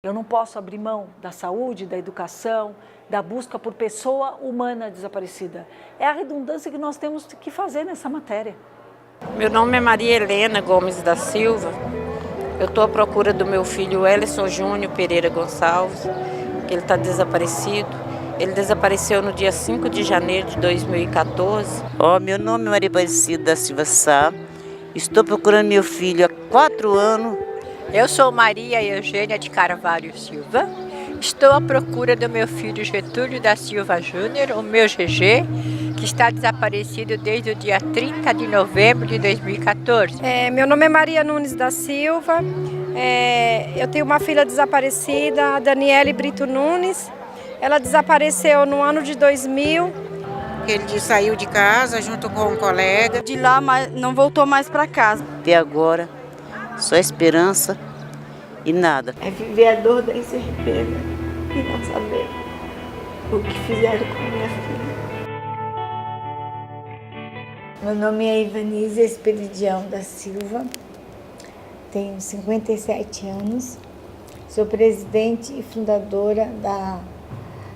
Eu não posso abrir mão da saúde, da educação, da busca por pessoa humana desaparecida. É a redundância que nós temos que fazer nessa matéria. Meu nome é Maria Helena Gomes da Silva. Eu estou à procura do meu filho Elison Júnior Pereira Gonçalves, que ele está desaparecido. Ele desapareceu no dia 5 de janeiro de 2014. Meu nome é Maria Aparecida da Silva Sá. Estou procurando meu filho há 4 anos. Eu sou Maria Eugênia de Carvalho Silva. Estou à procura do meu filho Getúlio da Silva Júnior, o meu GG, que está desaparecido desde o dia 30 de novembro de 2014. Meu nome é Maria Nunes da Silva. Eu tenho uma filha desaparecida, a Daniele Brito Nunes. Ela desapareceu no ano de 2000. Ele saiu de casa junto com um colega. De lá não voltou mais para casa. Até agora, só esperança e nada. É viver a dor da incerteza e não saber o que fizeram com a minha filha. Meu nome é Ivanise Esperidião da Silva, tenho 57 anos, sou presidente e fundadora da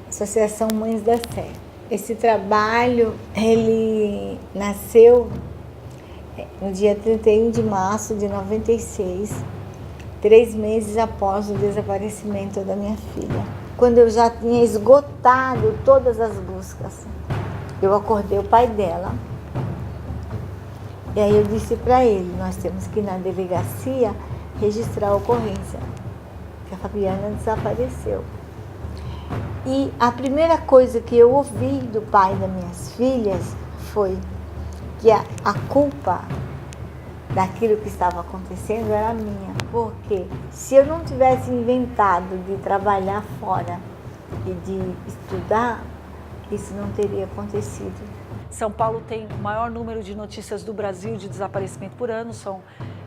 Associação Mães da Sé. Esse trabalho, ele nasceu no dia 31 de março de 96, 3 meses após o desaparecimento da minha filha. Quando eu já tinha esgotado todas as buscas, eu acordei o pai dela. E aí eu disse para ele, nós temos que ir na delegacia registrar a ocorrência, que a Fabiana desapareceu. E a primeira coisa que eu ouvi do pai das minhas filhas foi que a culpa daquilo que estava acontecendo era minha. Porque se eu não tivesse inventado de trabalhar fora e de estudar, isso não teria acontecido. São Paulo tem o maior número de notícias do Brasil de desaparecimento por ano, são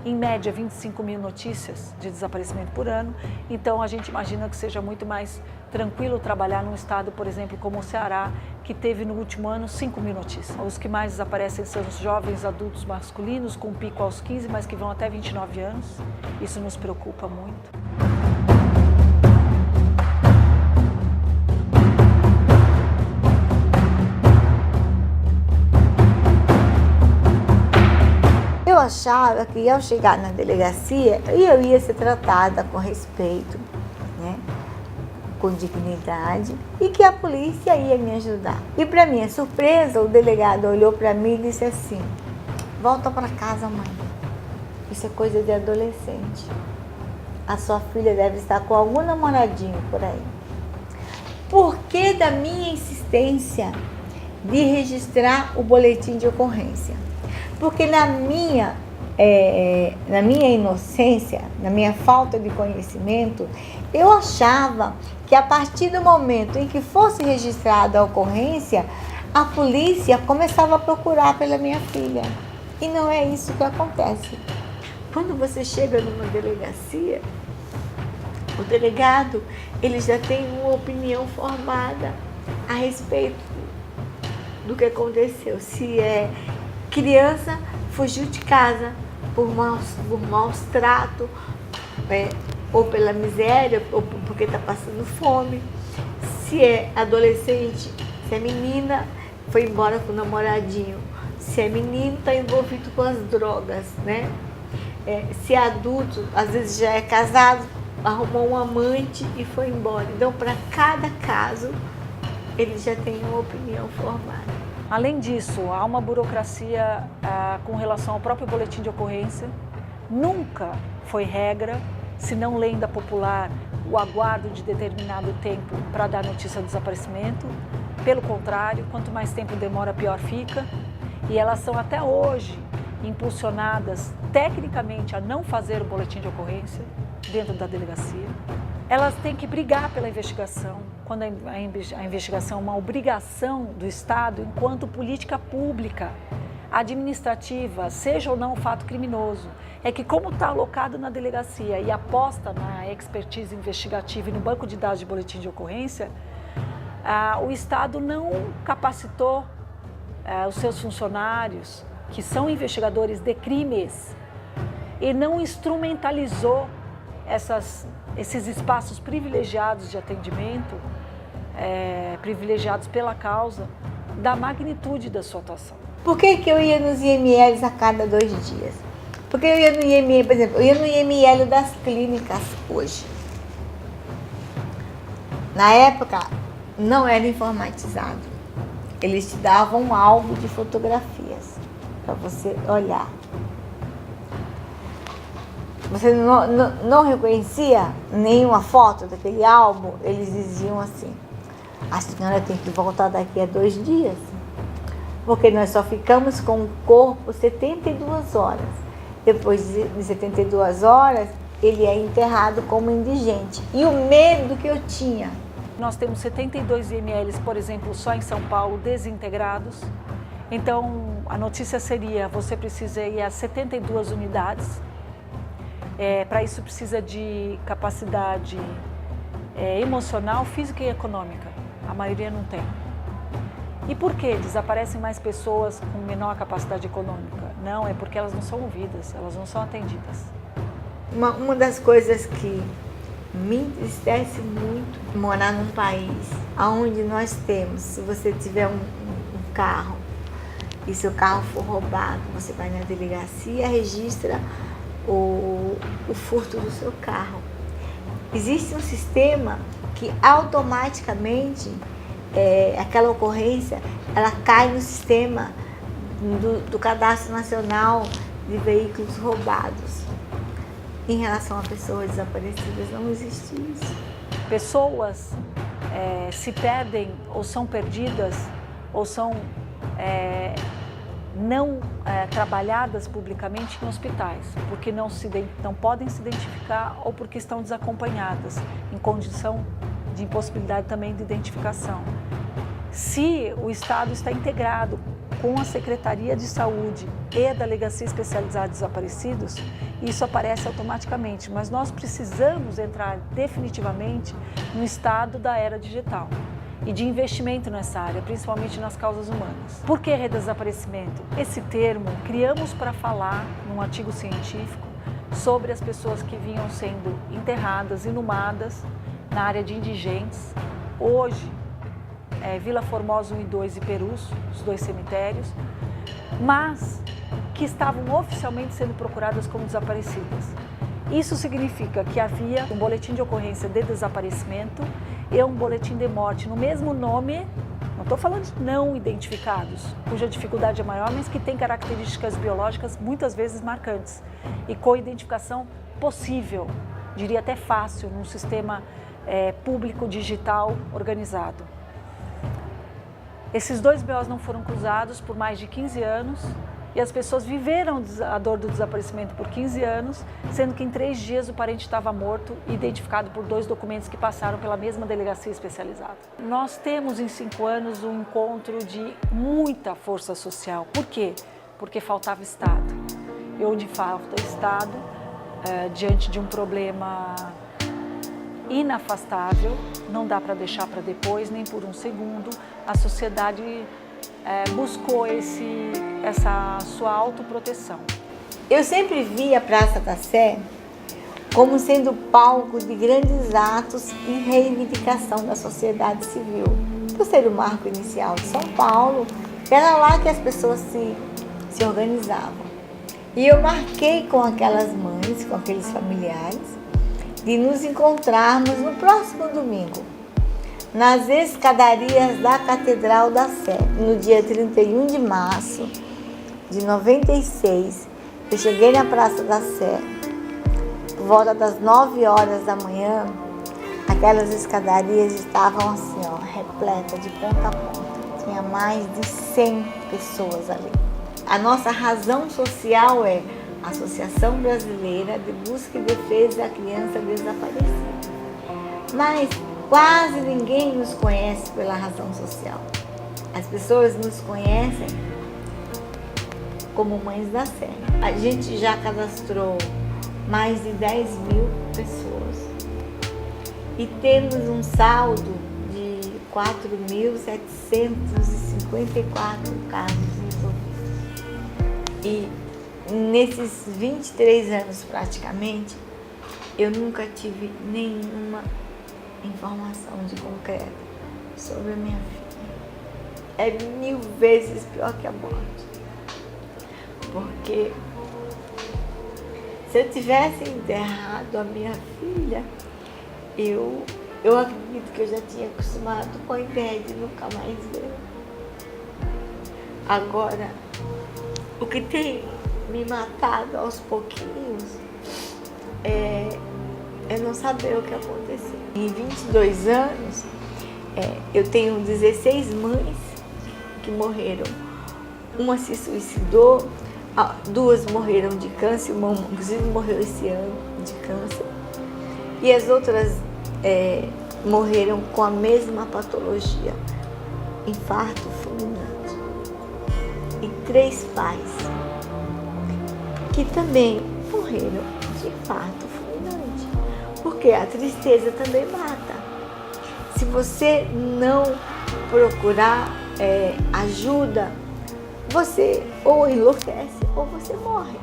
em média 25 mil notícias de desaparecimento por ano, então a gente imagina que seja muito mais tranquilo trabalhar num estado, por exemplo, como o Ceará, que teve no último ano 5 mil notícias. Os que mais desaparecem são os jovens adultos masculinos, com pico aos 15, mas que vão até 29 anos, isso nos preocupa muito. Eu achava que ao chegar na delegacia, eu ia ser tratada com respeito, né, com dignidade, e que a polícia ia me ajudar. E para minha surpresa, o delegado olhou para mim e disse assim: volta para casa, mãe. Isso é coisa de adolescente. A sua filha deve estar com algum namoradinho por aí. Por que da minha insistência de registrar o boletim de ocorrência? Porque na minha inocência, na minha falta de conhecimento, eu achava que a partir do momento em que fosse registrada a ocorrência, a polícia começava a procurar pela minha filha. E não é isso que acontece. Quando você chega numa delegacia, o delegado, ele já tem uma opinião formada a respeito do que aconteceu. Se é criança fugiu de casa por maus tratos, ou pela miséria, ou porque está passando fome. Se é adolescente, se é menina, foi embora com o namoradinho. Se é menino, está envolvido com as drogas, né? Se é adulto, às vezes já é casado, arrumou um amante e foi embora. Então, para cada caso, ele já tem uma opinião formada. Além disso, há uma burocracia com relação ao próprio boletim de ocorrência. Nunca foi regra, se não lenda popular, o aguardo de determinado tempo para dar notícia do desaparecimento. Pelo contrário, quanto mais tempo demora, pior fica. E elas são até hoje impulsionadas tecnicamente a não fazer o boletim de ocorrência dentro da delegacia. Elas têm que brigar pela investigação, quando a investigação é uma obrigação do Estado enquanto política pública, administrativa, seja ou não um fato criminoso. É que como está alocado na delegacia e aposta na expertise investigativa e no banco de dados de boletim de ocorrência, o Estado não capacitou os seus funcionários, que são investigadores de crimes, e não instrumentalizou essas esses espaços privilegiados de atendimento, privilegiados pela causa, da magnitude da sua atuação. Por que eu ia nos IMLs a cada 2 dias? Porque eu ia no IML, por exemplo, eu ia no IML das clínicas hoje. Na época, não era informatizado. Eles te davam um álbum de fotografias para você olhar. Você não reconhecia nenhuma foto daquele álbum, eles diziam assim: a senhora tem que voltar daqui a 2 dias, porque nós só ficamos com o corpo 72 horas. Depois de 72 horas, ele é enterrado como indigente. E o medo que eu tinha. Nós temos 72 IMLs, por exemplo, só em São Paulo, desintegrados. Então, a notícia seria: você precisa ir a 72 unidades. Para isso precisa de capacidade emocional, física e econômica. A maioria não tem. E por que desaparecem mais pessoas com menor capacidade econômica? Não, é porque elas não são ouvidas, elas não são atendidas. Uma das coisas que me entristece muito morar num país onde nós temos, se você tiver um carro e seu carro for roubado, você vai na delegacia, registra o furto do seu carro. Existe um sistema que automaticamente aquela ocorrência, ela cai no sistema do Cadastro Nacional de Veículos Roubados. Em relação a pessoas desaparecidas, não existe isso. Pessoas se perdem ou são perdidas ou são não trabalhadas publicamente em hospitais, porque não podem se identificar ou porque estão desacompanhadas, em condição de impossibilidade também de identificação. Se o Estado está integrado com a Secretaria de Saúde e a Delegacia Especializada de Desaparecidos, isso aparece automaticamente, mas nós precisamos entrar definitivamente no estado da era digital e de investimento nessa área, principalmente nas causas humanas. Por que redesaparecimento? Esse termo criamos para falar, num artigo científico, sobre as pessoas que vinham sendo enterradas, inumadas na área de indigentes. Hoje, Vila Formosa 1 e 2 e Perus, os 2 cemitérios, mas que estavam oficialmente sendo procuradas como desaparecidas. Isso significa que havia um boletim de ocorrência de desaparecimento e um boletim de morte no mesmo nome, não estou falando de não identificados, cuja dificuldade é maior, mas que tem características biológicas muitas vezes marcantes e com identificação possível, diria até fácil, num sistema público digital organizado. Esses 2 BOs não foram cruzados por mais de 15 anos e as pessoas viveram a dor do desaparecimento por 15 anos, sendo que em 3 dias o parente estava morto e identificado por 2 documentos que passaram pela mesma delegacia especializada. Nós temos em 5 anos um encontro de muita força social. Por quê? Porque faltava Estado. E onde falta Estado, diante de um problema inafastável, não dá para deixar para depois, nem por um segundo, a sociedade buscou essa sua autoproteção. Eu sempre vi a Praça da Sé como sendo palco de grandes atos e reivindicação da sociedade civil. Por ser o marco inicial de São Paulo, era lá que as pessoas se organizavam. E eu marquei com aquelas mães, com aqueles familiares, de nos encontrarmos no próximo domingo, nas escadarias da Catedral da Sé, no dia 31 de março de 96. Eu cheguei na Praça da Sé, por volta das 9 horas da manhã, aquelas escadarias estavam assim, ó, repletas de ponta a ponta. Tinha mais de 100 pessoas ali. A nossa razão social é a Associação Brasileira de Busca e Defesa da Criança Desaparecida. Mas quase ninguém nos conhece pela razão social. As pessoas nos conhecem como Mães da Sé. A gente já cadastrou mais de 10 mil pessoas e temos um saldo de 4.754 casos resolvidos. E nesses 23 anos praticamente, eu nunca tive nenhuma informação de concreto sobre a minha filha. É 1000 vezes pior que a morte. Porque se eu tivesse enterrado a minha filha, eu acredito que eu já tinha acostumado com a ideia de nunca mais ver. Agora, o que tem me matado aos pouquinhos é não saber o que aconteceu. Em 22 anos, eu tenho 16 mães que morreram. Uma se suicidou, 2 morreram de câncer, uma inclusive morreu esse ano de câncer. E as outras morreram com a mesma patologia, infarto fulminante. E 3 pais que também morreram de infarto fulminante, porque a tristeza também mata. Se você não procurar ajuda, você ou enlouquece ou você morre.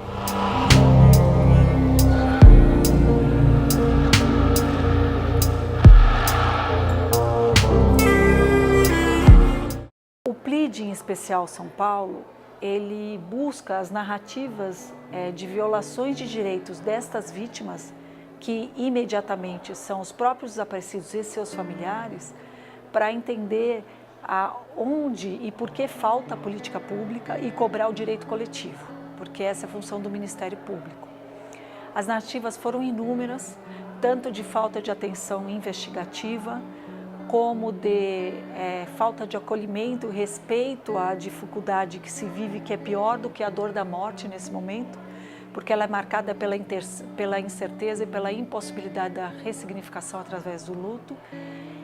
O PLID, em especial São Paulo, ele busca as narrativas de violações de direitos destas vítimas, que imediatamente são os próprios desaparecidos e seus familiares, para entender onde e por que falta política pública e cobrar o direito coletivo, porque essa é a função do Ministério Público. As narrativas foram inúmeras, tanto de falta de atenção investigativa, como de falta de acolhimento, respeito à dificuldade que se vive, que é pior do que a dor da morte nesse momento, porque ela é marcada pela incerteza e pela impossibilidade da ressignificação através do luto,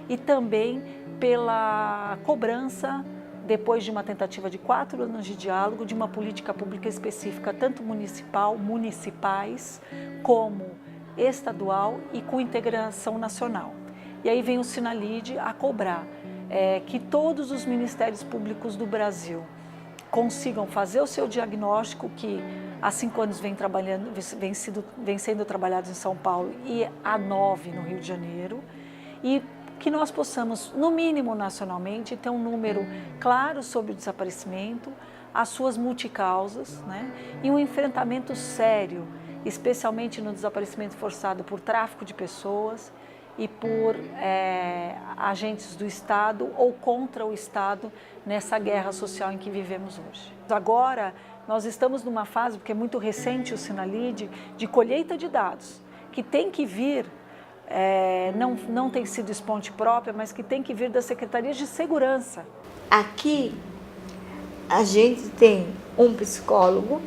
e também pela cobrança, depois de uma tentativa de 4 anos de diálogo, de uma política pública específica, tanto municipais, como estadual e com integração nacional. E aí vem o Sinalide a cobrar que todos os ministérios públicos do Brasil consigam fazer o seu diagnóstico, que há 5 anos vem sendo trabalhados em São Paulo e há 9 no Rio de Janeiro, e que nós possamos, no mínimo nacionalmente, ter um número claro sobre o desaparecimento, as suas multicausas, né? E um enfrentamento sério, especialmente no desaparecimento forçado por tráfico de pessoas e por agentes do Estado ou contra o Estado nessa guerra social em que vivemos hoje. Agora, nós estamos numa fase, porque é muito recente o Sinalide, de colheita de dados, que tem que vir, não tem sido esponte própria, mas que tem que vir das secretarias de segurança. Aqui, a gente tem um psicólogo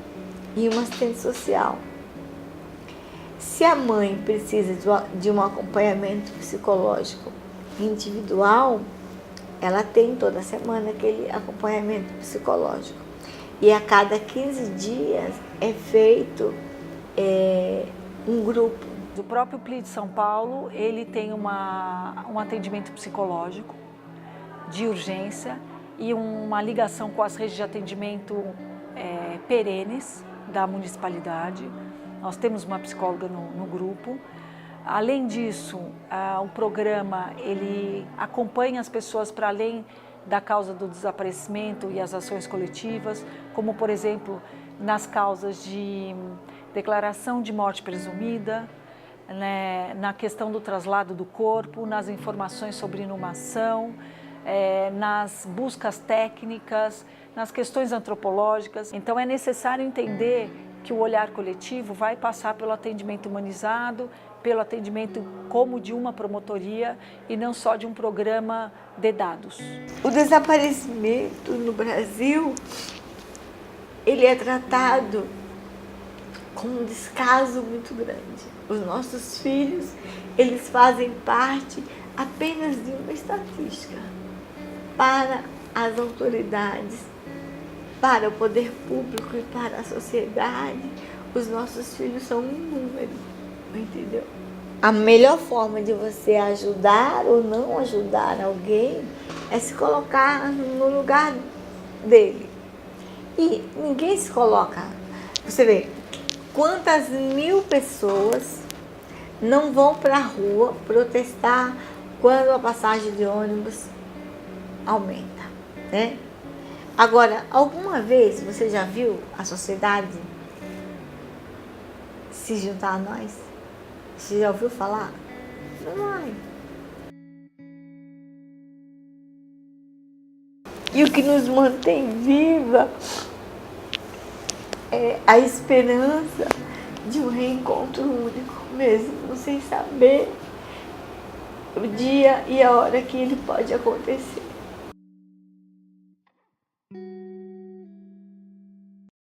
e uma assistente social. Se a mãe precisa de um acompanhamento psicológico individual, ela tem toda semana aquele acompanhamento psicológico. E a cada 15 dias é feito um grupo. O próprio PLID de São Paulo, ele tem um atendimento psicológico de urgência e uma ligação com as redes de atendimento perenes da municipalidade. Nós temos uma psicóloga no grupo. Além disso, o programa ele acompanha as pessoas para além da causa do desaparecimento e as ações coletivas, como, por exemplo, nas causas de declaração de morte presumida, né, na questão do traslado do corpo, nas informações sobre inumação, nas buscas técnicas, nas questões antropológicas. Então é necessário entender que o olhar coletivo vai passar pelo atendimento humanizado, pelo atendimento como de uma promotoria e não só de um programa de dados. O desaparecimento no Brasil, ele é tratado com um descaso muito grande. Os nossos filhos, eles fazem parte apenas de uma estatística. Para as autoridades, para o poder público e para a sociedade, os nossos filhos são um número, entendeu? A melhor forma de você ajudar ou não ajudar alguém é se colocar no lugar dele. E ninguém se coloca. Você vê quantas 1000 pessoas não vão para a rua protestar quando a passagem de ônibus aumenta, né? Agora, alguma vez você já viu a sociedade se juntar a nós? Você já ouviu falar? Não vai. E o que nos mantém viva é a esperança de um reencontro único, mesmo sem saber o dia e a hora que ele pode acontecer.